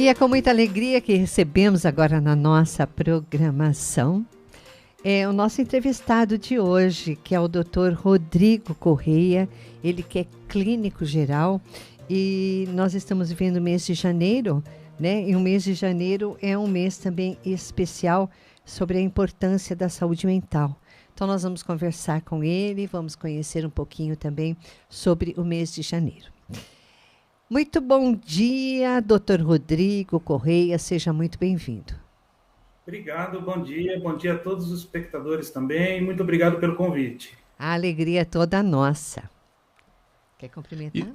E é com muita alegria que recebemos agora na nossa programação o nosso entrevistado de hoje, que é o Dr. Rodrigo Correia, ele que é clínico geral, e nós estamos vivendo o mês de janeiro, né? E o mês de janeiro é um mês também especial sobre a importância da saúde mental. Então nós vamos conversar com ele, vamos conhecer um pouquinho também sobre o mês de janeiro. Muito bom dia, Dr. Rodrigo Correia, seja muito bem-vindo. Obrigado, bom dia a todos os espectadores também, muito obrigado pelo convite. A alegria é toda nossa. Quer cumprimentar?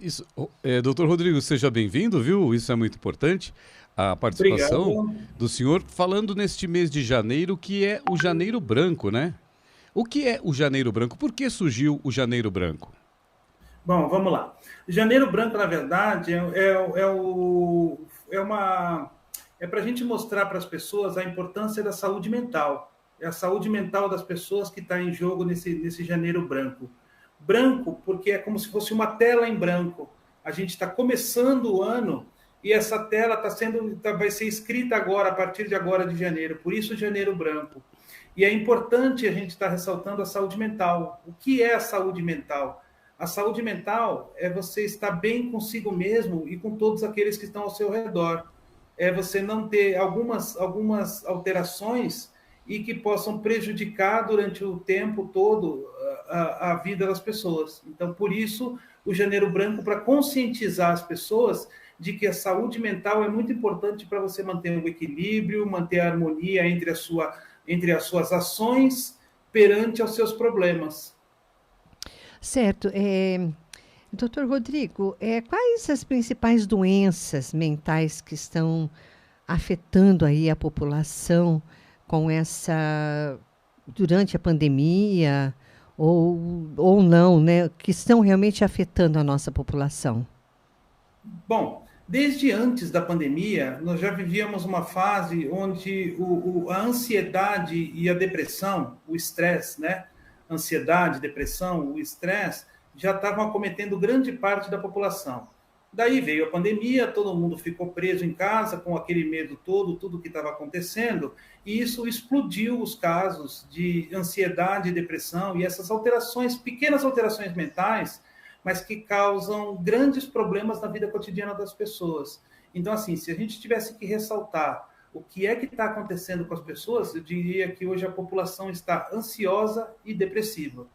Doutor Rodrigo, seja bem-vindo, viu? Isso é muito importante, a participação do senhor, falando neste mês de janeiro, que é o Janeiro Branco, né? O que é o Janeiro Branco? Por que surgiu o Janeiro Branco? Bom, vamos lá. Janeiro Branco, na verdade, é para a gente mostrar para as pessoas a importância da saúde mental. É a saúde mental das pessoas que está em jogo nesse janeiro branco. Branco porque é como se fosse uma tela em branco. A gente está começando o ano e essa tela vai ser escrita agora, a partir de agora de janeiro. Por isso, janeiro branco. E é importante a gente estar ressaltando a saúde mental. O que é a saúde mental? A saúde mental é você estar bem consigo mesmo e com todos aqueles que estão ao seu redor. É você não ter algumas alterações e que possam prejudicar durante o tempo todo a vida das pessoas. Então, por isso, o Janeiro Branco, para conscientizar as pessoas de que a saúde mental é muito importante para você manter o equilíbrio, manter a harmonia entre as suas ações perante aos seus problemas. Certo. Doutor Rodrigo, quais as principais doenças mentais que estão afetando aí a população durante a pandemia ou não, né? Que estão realmente afetando a nossa população? Bom, desde antes da pandemia, nós já vivíamos uma fase onde a ansiedade e a depressão, o estresse, né? Ansiedade, depressão, o estresse, já estavam acometendo grande parte da população. Daí veio a pandemia, todo mundo ficou preso em casa com aquele medo todo, tudo que estava acontecendo, e isso explodiu os casos de ansiedade e depressão, e essas alterações, pequenas alterações mentais, mas que causam grandes problemas na vida cotidiana das pessoas. Então, assim, se a gente tivesse que ressaltar o que é que está acontecendo com as pessoas, eu diria que hoje a população está ansiosa e depressiva.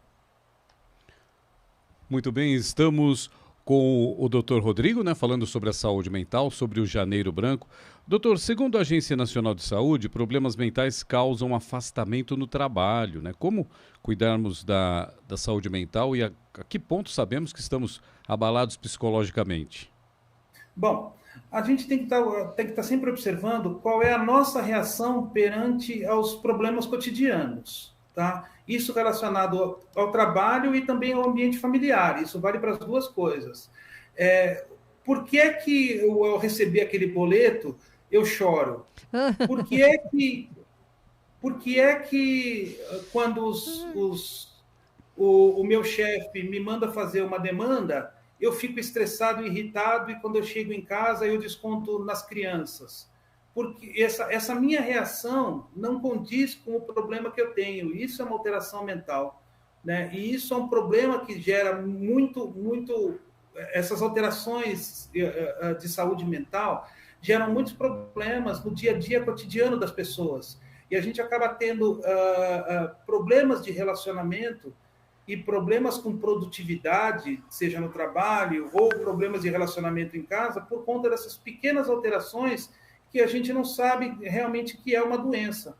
Muito bem, estamos com o Dr. Rodrigo, né, falando sobre a saúde mental, sobre o Janeiro Branco. Doutor, segundo a Agência Nacional de Saúde, problemas mentais causam afastamento no trabalho, né? Como cuidarmos da saúde mental e a que ponto sabemos que estamos abalados psicologicamente? Bom, a gente tem que estar sempre observando qual é a nossa reação perante aos problemas cotidianos. Tá? Isso relacionado ao trabalho e também ao ambiente familiar. Isso vale para as duas coisas. Por que é que eu recebi aquele boleto, eu choro? Por que é que quando o meu chefe me manda fazer uma demanda, eu fico estressado e irritado e quando eu chego em casa eu desconto nas crianças? Porque essa minha reação não condiz com o problema que eu tenho. Isso é uma alteração mental, né? E isso é um problema que gera muito... Essas alterações de saúde mental geram muitos problemas no dia a dia cotidiano das pessoas. E a gente acaba tendo problemas de relacionamento e problemas com produtividade, seja no trabalho ou problemas de relacionamento em casa, por conta dessas pequenas alterações que a gente não sabe realmente que é uma doença.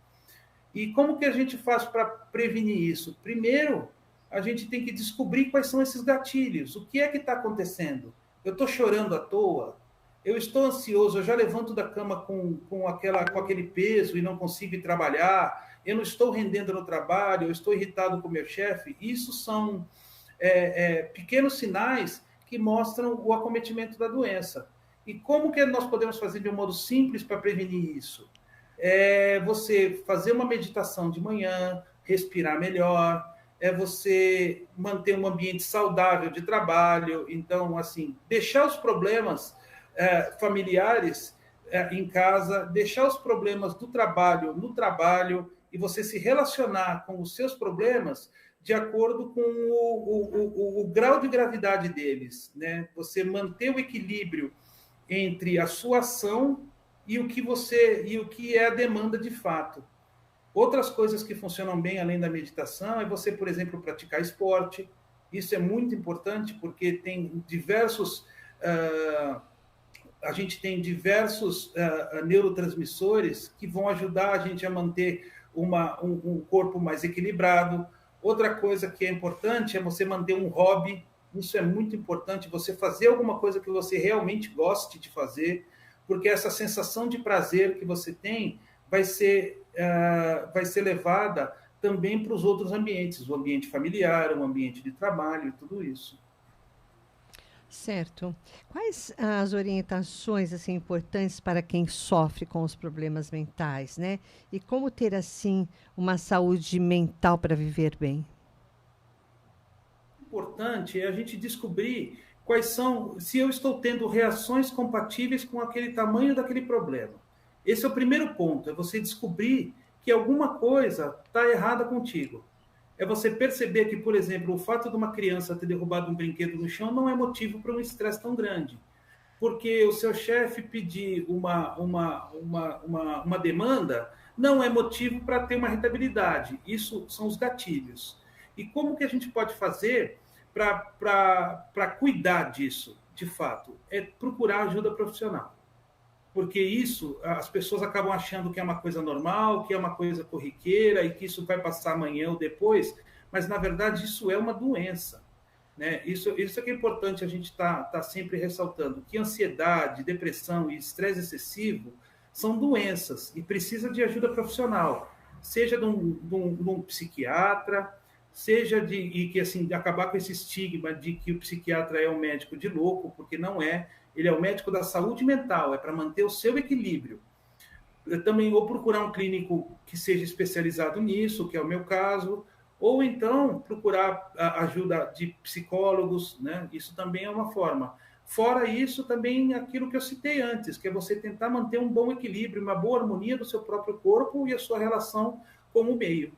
E como que a gente faz para prevenir isso? Primeiro, a gente tem que descobrir quais são esses gatilhos. O que é que está acontecendo? Eu estou chorando à toa? Eu estou ansioso? Eu já levanto da cama com aquele peso e não consigo ir trabalhar? Eu não estou rendendo no trabalho? Eu estou irritado com o meu chefe? Isso são pequenos sinais que mostram o acometimento da doença. E como que nós podemos fazer de um modo simples para prevenir isso? Você fazer uma meditação de manhã, respirar melhor, você manter um ambiente saudável de trabalho. Então, assim, deixar os problemas familiares em casa, deixar os problemas do trabalho no trabalho e você se relacionar com os seus problemas de acordo com o grau de gravidade deles, né? Você manter o equilíbrio entre a sua ação e o que é a demanda de fato. Outras coisas que funcionam bem além da meditação é você, por exemplo, praticar esporte. Isso é muito importante porque tem diversos a gente tem diversos neurotransmissores que vão ajudar a gente a manter um corpo mais equilibrado. Outra coisa que é importante é você manter um hobby. Isso é muito importante, você fazer alguma coisa que você realmente goste de fazer, porque essa sensação de prazer que você tem vai ser levada também para os outros ambientes, o ambiente familiar, o ambiente de trabalho e tudo isso. Certo. Quais as orientações assim importantes para quem sofre com os problemas mentais, né? E como ter assim uma saúde mental para viver bem? O importante é a gente descobrir quais são, se eu estou tendo reações compatíveis com aquele tamanho daquele problema. Esse é o primeiro ponto, é você descobrir que alguma coisa está errada contigo. É você perceber que, por exemplo, o fato de uma criança ter derrubado um brinquedo no chão não é motivo para um estresse tão grande. Porque o seu chefe pedir uma demanda não é motivo para ter uma rentabilidade. Isso são os gatilhos. E como que a gente pode fazer para cuidar disso, de fato? É procurar ajuda profissional. Porque isso, as pessoas acabam achando que é uma coisa normal, que é uma coisa corriqueira e que isso vai passar amanhã ou depois, mas, na verdade, isso é uma doença. Né? Isso é que é importante a gente tá sempre ressaltando, que ansiedade, depressão e estresse excessivo são doenças e precisa de ajuda profissional, seja de um psiquiatra, seja e que assim acabar com esse estigma de que o psiquiatra é um médico de louco, porque não é. Ele é o médico da saúde mental, é para manter o seu equilíbrio. Eu também vou procurar um clínico que seja especializado nisso, que é o meu caso, ou então procurar a ajuda de psicólogos, né? Isso também é uma forma. Fora isso, também aquilo que eu citei antes, que é você tentar manter um bom equilíbrio, uma boa harmonia do seu próprio corpo e a sua relação com o meio.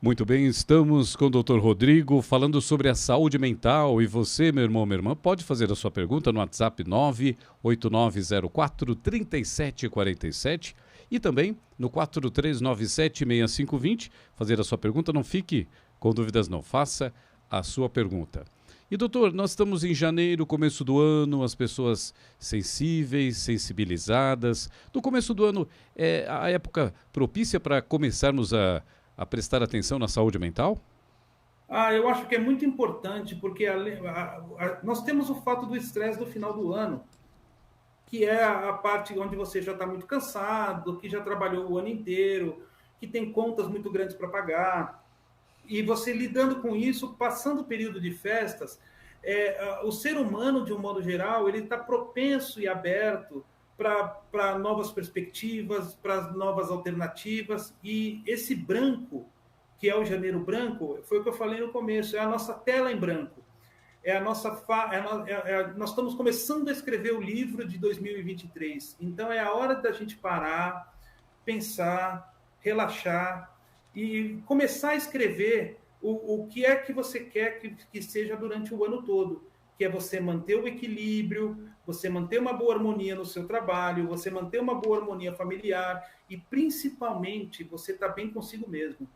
Muito bem, estamos com o Dr. Rodrigo falando sobre a saúde mental. E você, meu irmão, minha irmã, pode fazer a sua pergunta no WhatsApp 98904-3747 e também no 4397-6520. Fazer a sua pergunta, não fique com dúvidas não, faça a sua pergunta. E doutor, nós estamos em janeiro, começo do ano, as pessoas sensíveis, sensibilizadas. No começo do ano é a época propícia para começarmos a prestar atenção na saúde mental? Eu acho que é muito importante, porque nós temos o fato do estresse do final do ano, que é a parte onde você já está muito cansado, que já trabalhou o ano inteiro, que tem contas muito grandes para pagar, e você lidando com isso, passando o período de festas, o ser humano, de um modo geral, ele está propenso e aberto para novas perspectivas, para novas alternativas, e esse branco, que é o janeiro branco, foi o que eu falei no começo, é a nossa tela em branco, nós estamos começando a escrever o livro de 2023, então é a hora da gente parar, pensar, relaxar e começar a escrever o que é que você quer que seja durante o ano todo, que é você manter o equilíbrio, você manter uma boa harmonia no seu trabalho, você manter uma boa harmonia familiar e, principalmente, você estar bem consigo mesmo.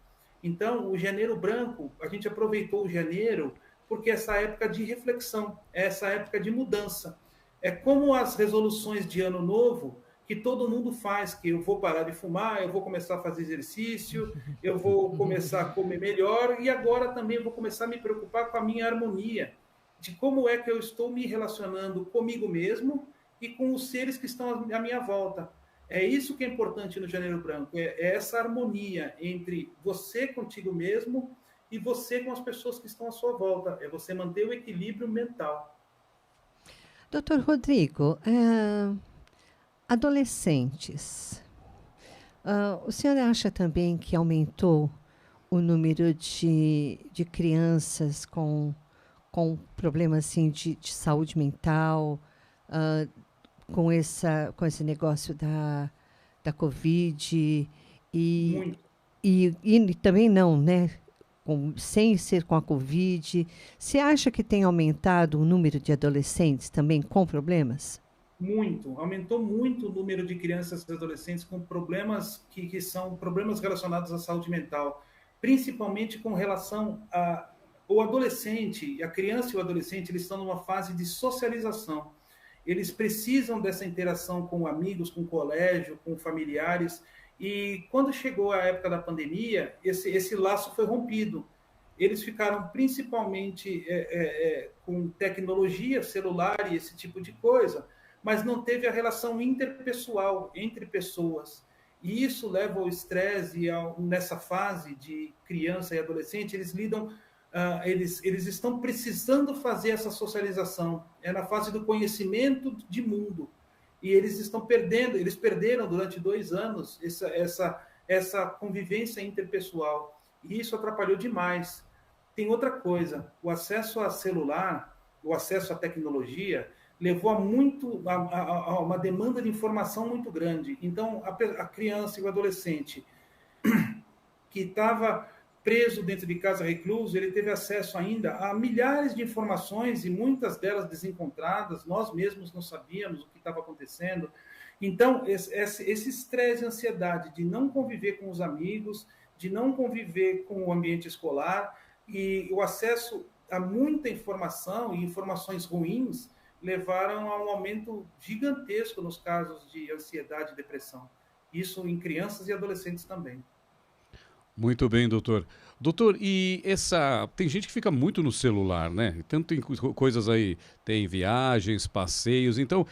Então, o janeiro branco, a gente aproveitou o janeiro porque é essa época de reflexão, é essa época de mudança. É como as resoluções de ano novo que todo mundo faz, que eu vou parar de fumar, eu vou começar a fazer exercício, eu vou começar a comer melhor e agora também eu vou começar a me preocupar com a minha harmonia, de como é que eu estou me relacionando comigo mesmo e com os seres que estão à minha volta. É isso que é importante no Janeiro Branco, é essa harmonia entre você contigo mesmo e você com as pessoas que estão à sua volta, é você manter o equilíbrio mental. Doutor Rodrigo, adolescentes, o senhor acha também que aumentou o número de crianças com problemas assim, de saúde mental, com esse negócio da Covid Muito. e também não, né? Sem ser com a Covid. Você acha que tem aumentado o número de adolescentes também com problemas? Muito, aumentou muito o número de crianças e adolescentes com problemas que são problemas relacionados à saúde mental, principalmente com relação a o adolescente, a criança e o adolescente, eles estão numa fase de socialização. Eles precisam dessa interação com amigos, com o colégio, com familiares. E quando chegou a época da pandemia, esse laço foi rompido. Eles ficaram principalmente com tecnologia, celular e esse tipo de coisa, mas não teve a relação interpessoal entre pessoas. E isso leva ao estresse e nessa fase de criança e adolescente, eles lidam, eles estão precisando fazer essa socialização. É na fase do conhecimento de mundo. E eles perderam durante 2 anos essa convivência interpessoal. E isso atrapalhou demais. Tem outra coisa, o acesso a celular, o acesso à tecnologia, levou a uma demanda de informação muito grande. Então, a criança e o adolescente que estava preso dentro de casa, recluso, ele teve acesso ainda a milhares de informações e muitas delas desencontradas, nós mesmos não sabíamos o que estava acontecendo. Então, esse estresse e ansiedade de não conviver com os amigos, de não conviver com o ambiente escolar e o acesso a muita informação e informações ruins levaram a um aumento gigantesco nos casos de ansiedade e depressão. Isso em crianças e adolescentes também. Muito bem, doutor. Doutor, e tem gente que fica muito no celular, né? Tanto tem coisas aí, tem viagens, passeios, então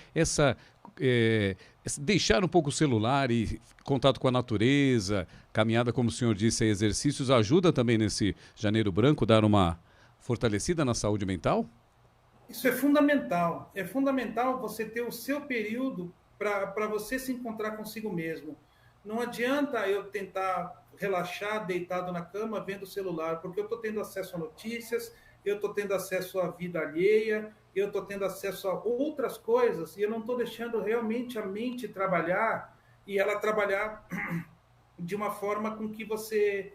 deixar um pouco o celular e contato com a natureza, caminhada, como o senhor disse, exercícios, ajuda também nesse Janeiro Branco, dar uma fortalecida na saúde mental? Isso é fundamental. É fundamental você ter o seu período para você se encontrar consigo mesmo. Não adianta eu tentar relaxar deitado na cama vendo o celular, porque eu estou tendo acesso a notícias, eu estou tendo acesso à vida alheia, eu estou tendo acesso a outras coisas e eu não estou deixando realmente a mente trabalhar e ela trabalhar de uma forma com que você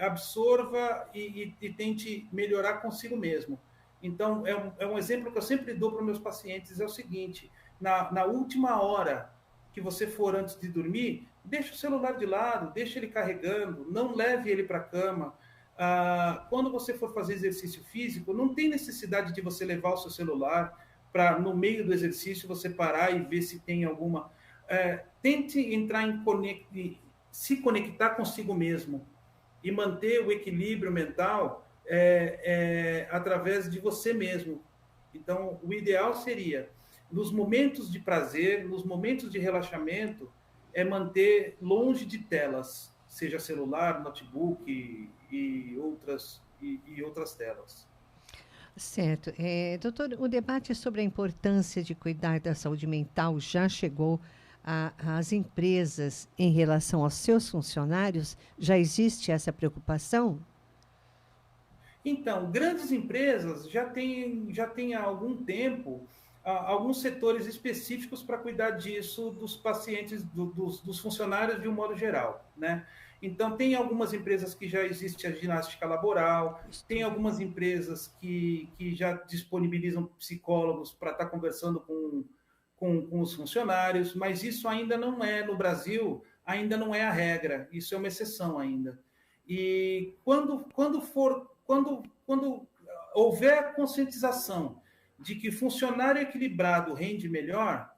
absorva e tente melhorar consigo mesmo. Então, é um exemplo que eu sempre dou para os meus pacientes, é o seguinte, na última hora que você for antes de dormir, deixa o celular de lado, deixa ele carregando, não leve ele para a cama. Quando você for fazer exercício físico, não tem necessidade de você levar o seu celular para, no meio do exercício, você parar e ver se tem alguma... tente entrar se conectar consigo mesmo e manter o equilíbrio mental através de você mesmo. Então, o ideal seria, nos momentos de prazer, nos momentos de relaxamento, manter longe de telas, seja celular, notebook e outras telas. Certo. Doutor, o debate sobre a importância de cuidar da saúde mental já chegou às empresas em relação aos seus funcionários? Já existe essa preocupação? Então, grandes empresas já têm há algum tempo alguns setores específicos para cuidar disso dos pacientes, dos funcionários de um modo geral, né? Então, tem algumas empresas que já existe a ginástica laboral, tem algumas empresas que já disponibilizam psicólogos para estar conversando com os funcionários, mas isso ainda não é, no Brasil, ainda não é a regra, isso é uma exceção ainda. E quando houver a conscientização de que funcionário equilibrado rende melhor,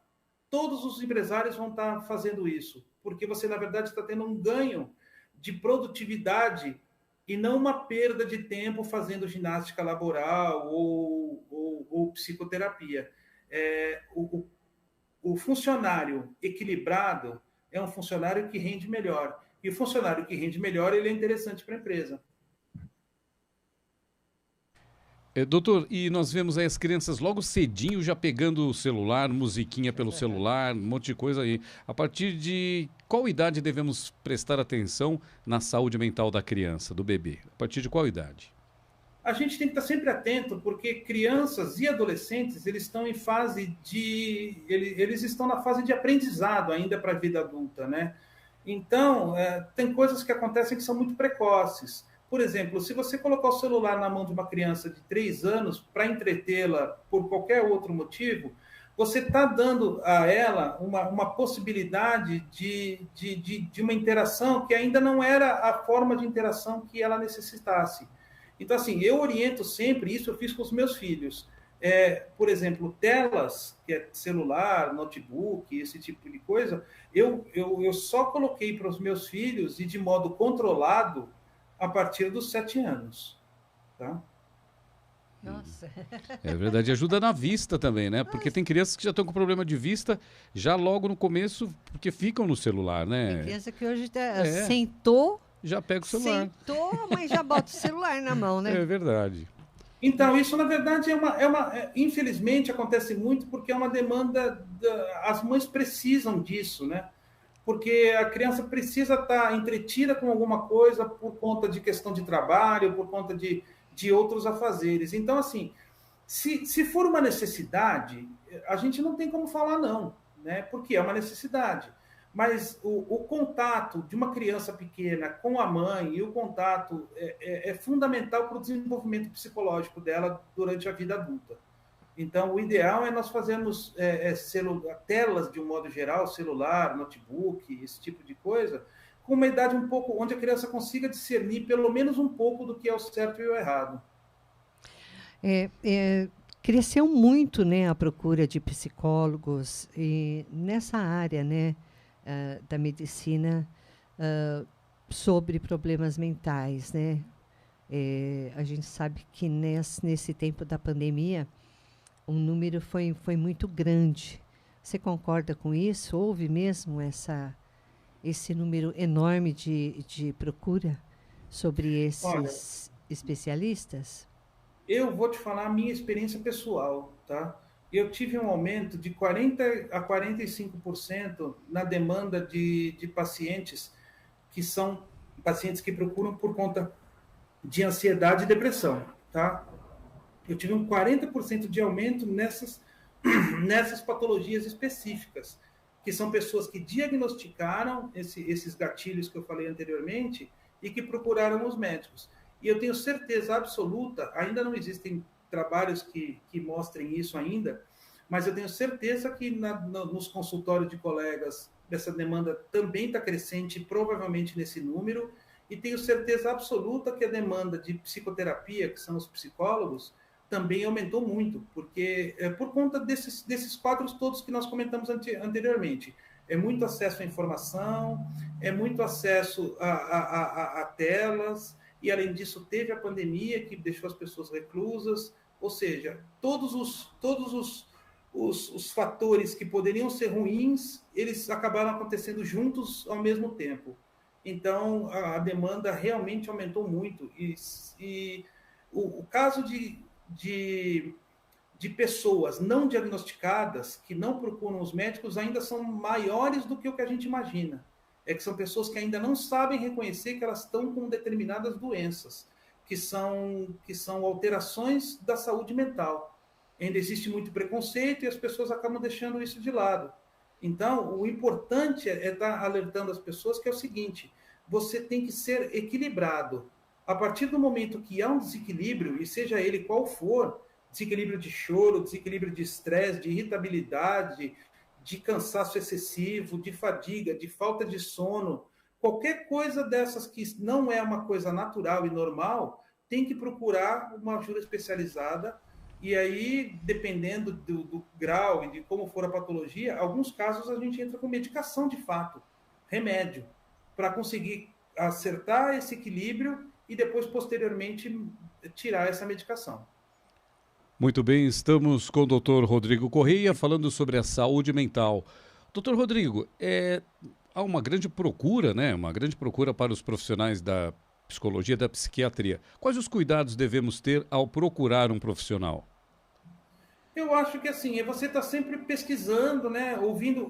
todos os empresários vão estar fazendo isso, porque você, na verdade, está tendo um ganho de produtividade e não uma perda de tempo fazendo ginástica laboral ou psicoterapia. O funcionário equilibrado é um funcionário que rende melhor. E o funcionário que rende melhor, ele é interessante para a empresa. Doutor, e nós vemos aí as crianças logo cedinho já pegando o celular, musiquinha pelo celular, um monte de coisa aí. A partir de qual idade devemos prestar atenção na saúde mental da criança, do bebê? A partir de qual idade? a gente tem que estar sempre atento, porque crianças e adolescentes, eles estão em fase de... Eles estão na fase de aprendizado ainda para a vida adulta, né? Então, tem coisas que acontecem que são muito precoces. Por exemplo, se você colocar o celular na mão de uma criança de 3 anos para entretê-la por qualquer outro motivo, você está dando a ela uma possibilidade de uma interação que ainda não era a forma de interação que ela necessitasse. Então, assim, eu oriento sempre, isso eu fiz com os meus filhos. Por exemplo, telas, que é celular, notebook, esse tipo de coisa, eu só coloquei para os meus filhos e de modo controlado a partir dos 7 anos. Tá? Nossa. É verdade, ajuda na vista também, né? Porque tem crianças que já estão com problema de vista já logo no começo, porque ficam no celular, né? Tem criança que hoje sentou, já pega o celular. Sentou, mas já bota o celular na mão, né? É verdade. Então, isso, na verdade, infelizmente, acontece muito porque é uma demanda... As mães precisam disso, né? Porque a criança precisa estar entretida com alguma coisa por conta de questão de trabalho, por conta de outros afazeres. Então, assim, se for uma necessidade, a gente não tem como falar não, né? Porque é uma necessidade. Mas o contato de uma criança pequena com a mãe e o contato é fundamental para o desenvolvimento psicológico dela durante a vida adulta. Então, o ideal é nós fazermos telas, de um modo geral, celular, notebook, esse tipo de coisa, com uma idade um pouco, onde a criança consiga discernir pelo menos um pouco do que é o certo e o errado. Cresceu muito, né, a procura de psicólogos e nessa área, né, da medicina sobre problemas mentais, né? A gente sabe que nesse tempo da pandemia o número foi muito grande. Você concorda com isso? Houve mesmo esse número enorme de procura sobre esses especialistas? Eu vou te falar a minha experiência pessoal, tá? Eu tive um aumento de 40% a 45% na demanda de pacientes que são pacientes que procuram por conta de ansiedade e depressão, tá? Eu tive um 40% de aumento nessas patologias específicas, que são pessoas que diagnosticaram esses gatilhos que eu falei anteriormente e que procuraram os médicos. E eu tenho certeza absoluta, ainda não existem trabalhos que mostrem isso ainda, mas eu tenho certeza que nos consultórios de colegas essa demanda também está crescente, provavelmente nesse número, e tenho certeza absoluta que a demanda de psicoterapia, que são os psicólogos, também aumentou muito, porque por conta desses quadros todos que nós comentamos anteriormente. É muito acesso à informação, é muito acesso a telas, e além disso teve a pandemia que deixou as pessoas reclusas, ou seja, todos os fatores que poderiam ser ruins, eles acabaram acontecendo juntos ao mesmo tempo. Então, a demanda realmente aumentou muito. E o caso de pessoas não diagnosticadas, que não procuram os médicos, ainda são maiores do que o que a gente imagina. É que são pessoas que ainda não sabem reconhecer que elas estão com determinadas doenças, que são alterações da saúde mental. Ainda existe muito preconceito e as pessoas acabam deixando isso de lado. Então, o importante é estar alertando as pessoas que é o seguinte: você tem que ser equilibrado. A partir do momento que há um desequilíbrio, e seja ele qual for, desequilíbrio de choro, desequilíbrio de estresse, de irritabilidade, de cansaço excessivo, de fadiga, de falta de sono, qualquer coisa dessas que não é uma coisa natural e normal, tem que procurar uma ajuda especializada. E aí, dependendo do grau e de como for a patologia, alguns casos a gente entra com medicação de fato, remédio, para conseguir acertar esse equilíbrio e depois, posteriormente, tirar essa medicação. Muito bem, estamos com o Dr. Rodrigo Correia falando sobre a saúde mental. Dr. Rodrigo, há uma grande procura, né? Uma grande procura para os profissionais da psicologia, da psiquiatria. Quais os cuidados devemos ter ao procurar um profissional? Eu acho que assim, você está sempre pesquisando, né? Ouvindo.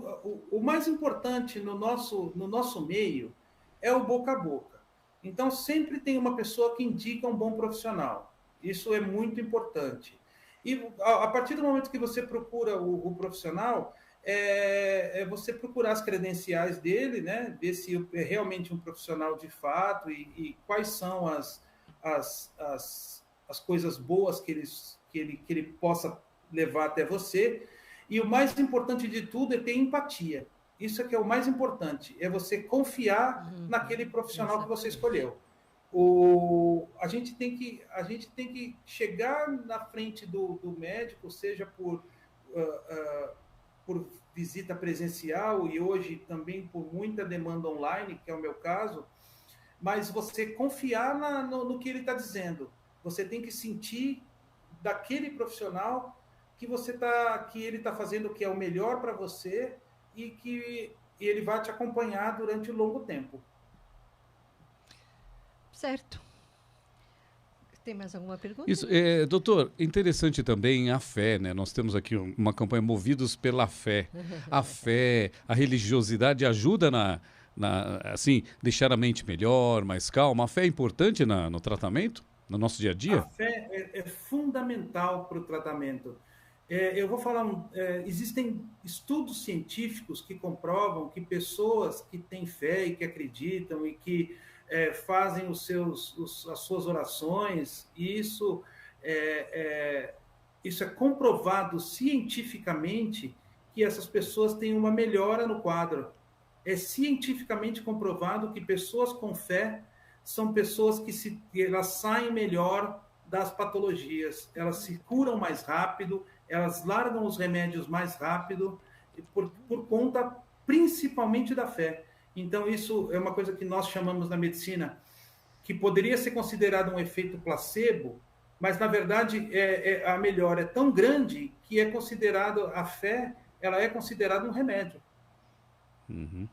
O mais importante no nosso meio é o boca a boca. Então, sempre tem uma pessoa que indica um bom profissional. Isso é muito importante. E a partir do momento que você procura o profissional, é você procurar as credenciais dele, né? Ver se é realmente um profissional de fato e quais são as coisas boas que ele possa levar até você. E o mais importante de tudo é ter empatia. Isso é que é o mais importante, é você confiar naquele profissional que você escolheu. A gente tem que chegar na frente do médico, seja por visita presencial e hoje também por muita demanda online, que é o meu caso, mas você confiar no que ele está dizendo. Você tem que sentir daquele profissional que ele está fazendo o que é o melhor para você e que ele vai te acompanhar durante um longo tempo. Certo. Tem mais alguma pergunta? Isso, doutor, interessante também a fé, né? Nós temos aqui uma campanha Movidos pela Fé. A fé, a religiosidade ajuda assim, deixar a mente melhor, mais calma. A fé é importante no tratamento, no nosso dia a dia? A fé é fundamental para o tratamento. Eu vou falar, existem estudos científicos que comprovam que pessoas que têm fé e que acreditam e que fazem as suas orações, e isso é comprovado cientificamente que essas pessoas têm uma melhora no quadro. É cientificamente comprovado que pessoas com fé são pessoas que elas saem melhor das patologias, elas se curam mais rápido, elas largam os remédios mais rápido, por conta principalmente da fé. Então, isso é uma coisa que nós chamamos na medicina, que poderia ser considerado um efeito placebo, mas, na verdade, a melhora é tão grande que é considerado, a fé, ela é considerada um remédio. Uhum.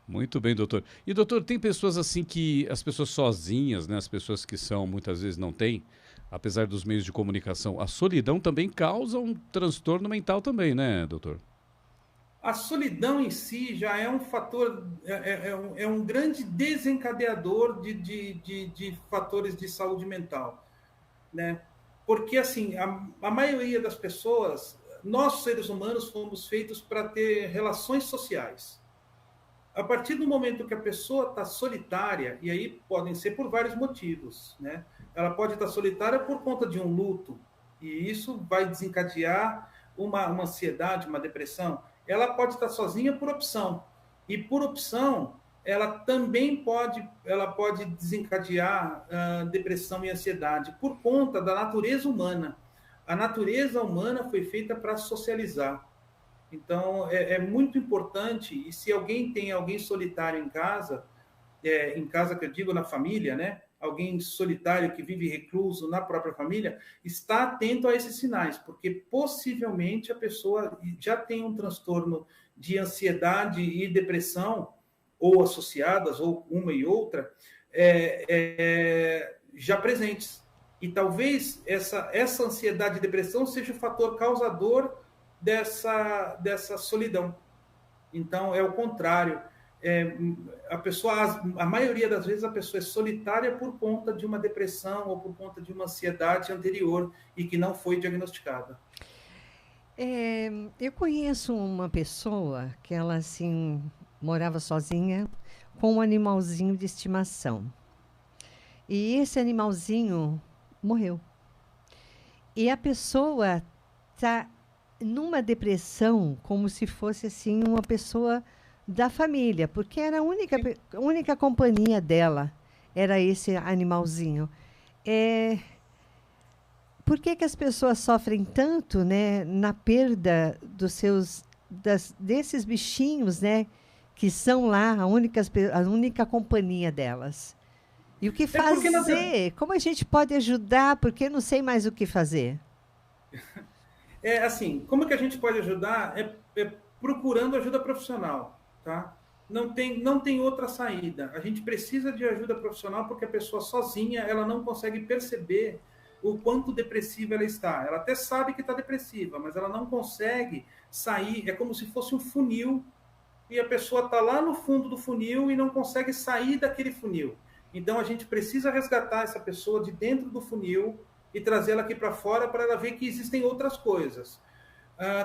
Muito bem, doutor. E, doutor, tem pessoas assim que, as pessoas sozinhas, né, as pessoas que muitas vezes não têm, apesar dos meios de comunicação, a solidão também causa um transtorno mental também, né, doutor? A solidão em si já é um fator, é um grande desencadeador de fatores de saúde mental, né? Porque, assim, a maioria das pessoas, nós seres humanos fomos feitos para ter relações sociais. A partir do momento que a pessoa está solitária, e aí podem ser por vários motivos, né? Ela pode estar solitária por conta de um luto, e isso vai desencadear uma ansiedade, uma depressão. Ela pode estar sozinha por opção, e por opção, ela também pode desencadear depressão e ansiedade por conta da natureza humana. A natureza humana foi feita para socializar. Então, é muito importante, e se alguém tem alguém solitário em casa que eu digo na família, né? Alguém solitário que vive recluso na própria família, está atento a esses sinais, porque possivelmente a pessoa já tem um transtorno de ansiedade e depressão, ou associadas, ou uma e outra, já presentes. E talvez essa ansiedade e depressão seja o fator causador dessa solidão. Então, é o contrário. A maioria das vezes, a pessoa é solitária por conta de uma depressão ou por conta de uma ansiedade anterior e que não foi diagnosticada. Eu conheço uma pessoa que ela, assim, morava sozinha com um animalzinho de estimação. E esse animalzinho morreu. E a pessoa está numa depressão, como se fosse assim uma pessoa da família, porque era a única companhia dela, era esse animalzinho. Por que as pessoas sofrem tanto, né, na perda desses bichinhos, né, que são lá a única companhia delas? E o que fazer? Como a gente pode ajudar? Porque não sei mais o que fazer. Assim, como é que a gente pode ajudar? Procurando ajuda profissional, tá? Não tem outra saída. A gente precisa de ajuda profissional porque a pessoa sozinha, ela não consegue perceber o quanto depressiva ela está. Ela até sabe que está depressiva, mas ela não consegue sair. É como se fosse um funil e a pessoa está lá no fundo do funil e não consegue sair daquele funil. Então, a gente precisa resgatar essa pessoa de dentro do funil e trazê-la aqui para fora para ela ver que existem outras coisas.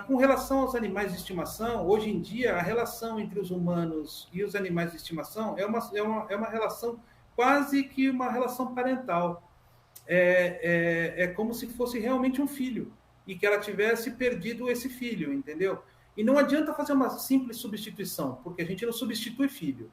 Com relação aos animais de estimação, hoje em dia, a relação entre os humanos e os animais de estimação é uma relação quase que uma relação parental. É como se fosse realmente um filho e que ela tivesse perdido esse filho, entendeu? E não adianta fazer uma simples substituição, porque a gente não substitui filho,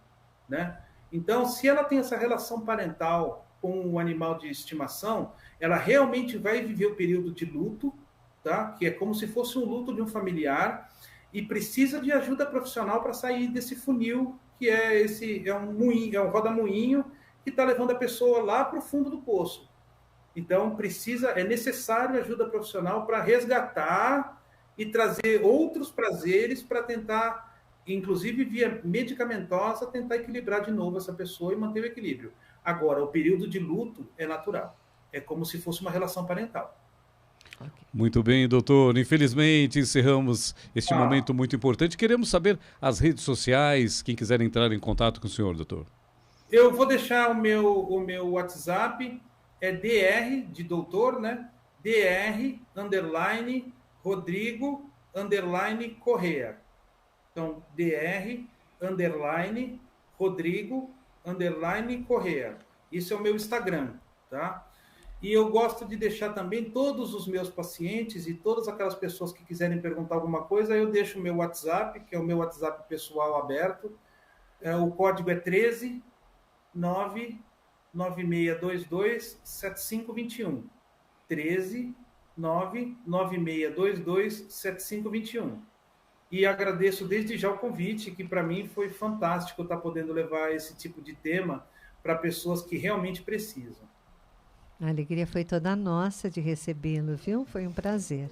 né? Então, se ela tem essa relação parental com o animal de estimação, ela realmente vai viver o período de luto, tá? Que é como se fosse um luto de um familiar, e precisa de ajuda profissional para sair desse funil, que é um moinho, é um roda-moinho que está levando a pessoa lá para o fundo do poço. Então, é necessário ajuda profissional para resgatar e trazer outros prazeres para tentar, inclusive via medicamentosa, tentar equilibrar de novo essa pessoa e manter o equilíbrio. Agora, o período de luto é natural. É como se fosse uma relação parental. Muito bem, doutor. Infelizmente, encerramos este momento muito importante. Queremos saber as redes sociais, quem quiser entrar em contato com o senhor, doutor. Eu vou deixar o meu WhatsApp, é DR, de doutor, né? DR, _ Rodrigo, _ Correia. Então, DR, _ Rodrigo, _ Correia. Isso é o meu Instagram, tá? E eu gosto de deixar também todos os meus pacientes e todas aquelas pessoas que quiserem perguntar alguma coisa, eu deixo o meu WhatsApp, que é o meu WhatsApp pessoal aberto. O código é 13 99622 7521. 13 99622 7521. E agradeço desde já o convite, que para mim foi fantástico estar podendo levar esse tipo de tema para pessoas que realmente precisam. A alegria foi toda nossa de recebê-lo, viu? Foi um prazer.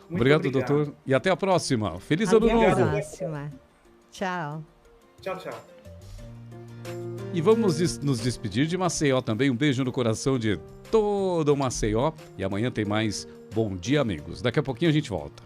Obrigado, doutor. E até a próxima. Feliz ano novo. Até a próxima. Tchau. Tchau, tchau. E vamos nos despedir de Maceió também. Um beijo no coração de todo o Maceió. E amanhã tem mais Bom Dia, Amigos. Daqui a pouquinho a gente volta.